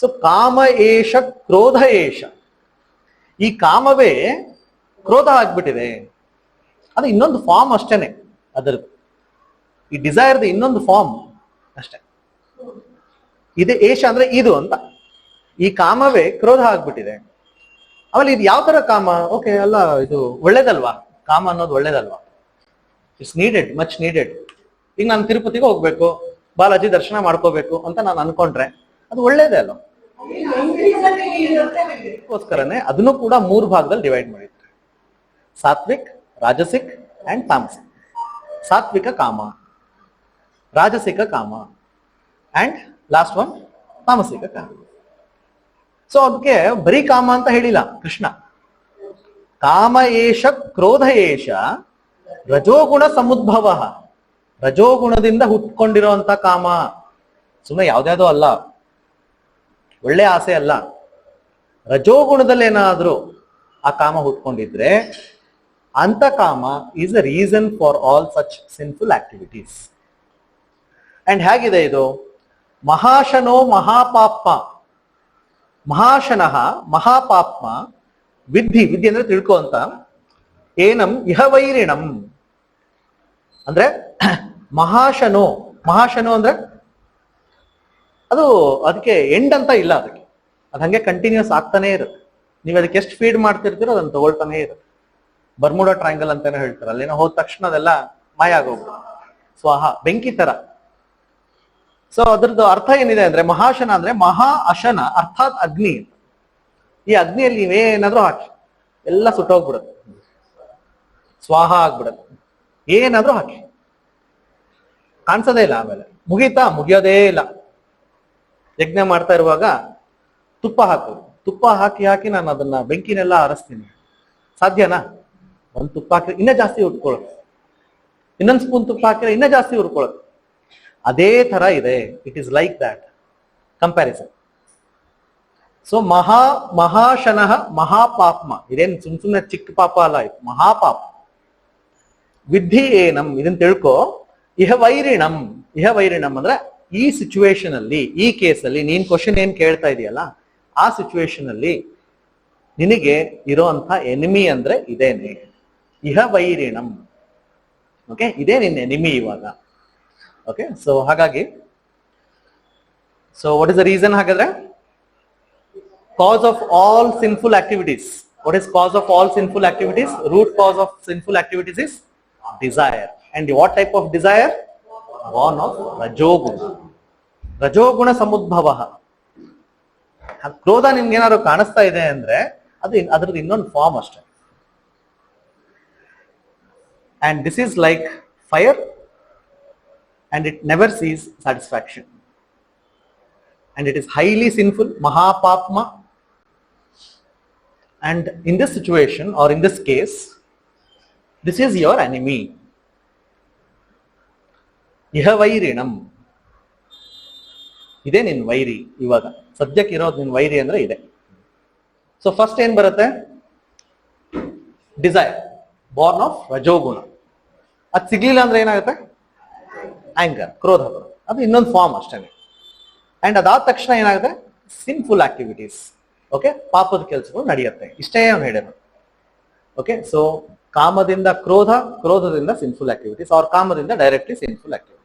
So ಕಾಮ ಏಷ ಕ್ರೋಧ ಏಷ, ಈ ಕಾಮವೇ ಕ್ರೋಧ ಆಗ್ಬಿಟ್ಟಿದೆ. ಅದು ಇನ್ನೊಂದು ಫಾರ್ಮ್ ಅಷ್ಟೇನೆ, ಅದರದ್ದು ಈ ಡಿಸೈರ್ದ ಇನ್ನೊಂದು ಫಾರ್ಮ್ ಅಷ್ಟೇ. ಇದೆ ಏಷ ಅಂದ್ರೆ ಇದು ಅಂತ, ಈ ಕಾಮವೇ ಕ್ರೋಧ ಆಗ್ಬಿಟ್ಟಿದೆ. ಆಮೇಲೆ ಇದು ಯಾವ ತರ ಕಾಮ? ಓಕೆ ಅಲ್ಲ, ಇದು ಒಳ್ಳೇದಲ್ವಾ? ಕಾಮ ಅನ್ನೋದು ಒಳ್ಳೇದಲ್ವಾ? It's needed, much needed. ಈಗ ನಾನು ತಿರುಪತಿಗೆ ಹೋಗ್ಬೇಕು, ಬಾಲಾಜಿ ದರ್ಶನ ಮಾಡ್ಕೋಬೇಕು ಅಂತ ನಾನು ಅನ್ಕೊಂಡ್ರೆ ಅದು ಒಳ್ಳೇದೇ ಅಲ್ವಾ? ಅದಕ್ಕೋಸ್ಕರನೇ ಅದನ್ನು ಕೂಡ 3 ಭಾಗದಲ್ಲಿ ಡಿವೈಡ್ ಮಾಡಿದ್ದಾರೆ: ಸಾತ್ವಿಕ್, ರಾಜಸಿಕ್ ಅಂಡ್ ತಾಮಸಿಕ್. ಸಾತ್ವಿಕ ಕಾಮ, ರಾಜಸಿಕ ಕಾಮ ಅಂಡ್ ಲಾಸ್ಟ್ ಒನ್ ತಾಮಸಿಕ ಕಾಮ. ಸೊ ಅದಕ್ಕೆ ಬರೀ ಕಾಮ ಅಂತ ಹೇಳಿಲ್ಲ ಕೃಷ್ಣ. ಕಾಮ ಏಷ ಕ್ರೋಧ ಏಷ ರಜೋಗುಣ ಸಮುದ್ಭವ, ರಜೋಗುಣದಿಂದ ಹುಟ್ಕೊಂಡಿರುವಂತ ಕಾಮ. ಸುಮ್ಮನೆ ಯಾವ್ದ್ಯಾವ್ದೋ ಅಲ್ಲ, ಒಳ್ಳೆ ಆಸೆ ಅಲ್ಲ. ರಜೋಗುಣದಲ್ಲಿ ಏನಾದ್ರೂ ಆ ಕಾಮ ಹುಟ್ಕೊಂಡಿದ್ರೆ ಅಂತ ಕಾಮ is a reason for all such sinful activities. And ಹೇಗಿದೆ ಇದು? ಮಹಾಶನೋ ಮಹಾಪಾಪ್ಮ, ಮಹಾಶನಃ ಮಹಾಪಾಪ್ಮ ವಿದ್ಧಿ, ವಿದ್ಯೆ ಅಂದ್ರೆ ತಿಳ್ಕೊ ಅಂತ, ಏನಂ ಇಹ ವೈರಿಣಂ ಅಂದ್ರೆ ಮಹಾಶನೋ, ಮಹಾಶನೋ ಅಂದ್ರೆ ಅದು ಅದಕ್ಕೆ ಎಂಡ್ ಅಂತ ಇಲ್ಲ, ಅದಕ್ಕೆ ಅದು ಹಂಗೆ ಕಂಟಿನ್ಯೂಸ್ ಆಗ್ತಾನೆ ಇರುತ್ತೆ. ನೀವು ಅದಕ್ಕೆ ಎಷ್ಟು ಫೀಡ್ ಮಾಡ್ತಿರ್ತೀರೋ ಅದನ್ನ ತಗೊಳ್ತಾನೆ ಇರುತ್ತೆ. ಬರ್ಮುಡಾ ಟ್ರಯಾಂಗಲ್ ಅಂತಾನೆ ಹೇಳ್ತಾರೆ, ಅಲ್ಲೇನೋ ಹೋದ ತಕ್ಷಣ ಅದೆಲ್ಲ ಮಾಯ ಆಗೋಗ್ಬಿಡುತ್ತೆ, ಸ್ವಾಹ, ಬೆಂಕಿ ತರ. ಸೊ ಅದ್ರದ್ದು ಅರ್ಥ ಏನಿದೆ ಅಂದ್ರೆ, ಮಹಾಶನ ಅಂದ್ರೆ ಮಹಾ ಅಶನ ಅರ್ಥಾತ್ ಅಗ್ನಿ. ಈ ಅಗ್ನಿಯಲ್ಲಿ ನೀವೇನಾದ್ರೂ ಹಾಕಿ ಎಲ್ಲ ಸುಟ್ಟೋಗ್ಬಿಡುತ್ತೆ, ಸ್ವಾಹ ಆಗ್ಬಿಡುತ್ತೆ. ಏನಾದ್ರೂ ಹಾಕಿ ಕಾಣಿಸೋದೇ ಇಲ್ಲ, ಆಮೇಲೆ ಮುಗೀತಾ? ಮುಗಿಯೋದೇ ಇಲ್ಲ. ಯಜ್ಞ ಮಾಡ್ತಾ ಇರುವಾಗ ತುಪ್ಪ ಹಾಕೋದು, ತುಪ್ಪ ಹಾಕಿ ಹಾಕಿ ನಾನು ಅದನ್ನ ಬೆಂಕಿನೆಲ್ಲ ಆರಿಸ್ತೀನಿ, ಸಾಧ್ಯನಾ? ಒಂದು ತುಪ್ಪ ಹಾಕಿದ್ರೆ ಇನ್ನೂ ಜಾಸ್ತಿ ಉಟ್ಕೊಳ್ಳುತ್ತೆ, ಇನ್ನೊಂದು ಸ್ಪೂನ್ ತುಪ್ಪ ಹಾಕಿದ್ರೆ ಇನ್ನೂ ಜಾಸ್ತಿ ಉಟ್ಕೊಳ್ಳುತ್ತೆ. ಅದೇ ತರ ಇದೆ. It is like that comparison. So ಮಹಾಶನಃ ಮಹಾಪಾಪ್ಮ, ಇದೇನ್ ಸುಮ್ನೆ ಚಿಕ್ಕ ಪಾಪ ಅಲ್ಲ, ಇದು ಮಹಾಪಾಪ. ವಿದ್ಧಿ ಏನಂ, ಇದನ್ನ ತಿಳ್ಕೊ. ಇಹ ವೈರಿಣಂ, ಇಹ ವೈರಿಣಂ ಅಂದ್ರೆ ಈ ಸಿಚುವೇಶನ್ ಅಲ್ಲಿ, ಈ ಕೇಸಲ್ಲಿ ನೀನ್ ಕ್ವಶನ್ ಏನ್ ಕೇಳ್ತಾ ಇದೆಯಲ್ಲ, ಆ ಸಿಚುವೇಶನ್ ಅಲ್ಲಿ ನಿನಗೆ ಇರೋಂಥ ಎನಿಮಿ ಅಂದ್ರೆ ಇದೇನೆ, ಇಹ ವೈರಿಣಂ. ಓಕೆ, ಇದೇ ನಿನ್ನ ಎನಿಮಿ ಇವಾಗ. ಓಕೆ, ಸೊ ಹಾಗಾಗಿ, so what is the reason? ಹಾಗಾದ್ರೆ cause of all sinful activities. What is cause of all sinful activities? Root cause of sinful activities is desire. And what type of desire? Born of rajoguna. Rajoguna samudbhava. ಕ್ರೋಧ ನಿಮ್ಗೆ ಏನಾದ್ರು ಕಾಣಿಸ್ತಾ ಇದೆ ಅಂದ್ರೆ ಅದು ಅದ್ರದ್ದು ಇನ್ನೊಂದು ಫಾರ್ಮ್ ಅಷ್ಟೇ. And this is like fire and it never sees satisfaction. And it is highly sinful, mahapapma. And in this situation, or in this case, this is your enemy. Iha vairinam. Ide nin vairi ivaga. ಸದ್ಯಕ್ಕೆ ಇರೋದು ನಿನ್ ವೈರಿ ಅಂದ್ರೆ ಇದೆ. So first ಏನ್ ಬರುತ್ತೆ? Desire, Born of ರಜೋಗುಣ. ಅದು ಸಿಗ್ಲಿಲ್ಲ ಅಂದ್ರೆ ಏನಾಗುತ್ತೆ? ಆಂಗರ್, ಕ್ರೋಧ ಬರುತ್ತೆ. ಅದು ಇನ್ನೊಂದು ಫಾರ್ಮ್ ಅಷ್ಟೇ. ಅಂಡ್ ಅದಾದ ತಕ್ಷಣ ಏನಾಗುತ್ತೆ? Sinful activities. ಓಕೆ, ಪಾಪದ ಕೆಲಸಗಳು ನಡೆಯುತ್ತೆ. ಇಷ್ಟೇ ಅವ್ನು ಹೇಳಿದ್ರು. ಓಕೆ, ಸೊ ಕಾಮದಿಂದ ಕ್ರೋಧ, ಕ್ರೋಧದಿಂದ ಸಿನ್ಫುಲ್ ಆಕ್ಟಿವಿಟೀಸ್, ಅವ್ರ ಕಾಮದಿಂದ ಡೈರೆಕ್ಟ್ಲಿ ಸಿನ್ಫುಲ್ ಆಕ್ಟಿವಿಟೀಸ್.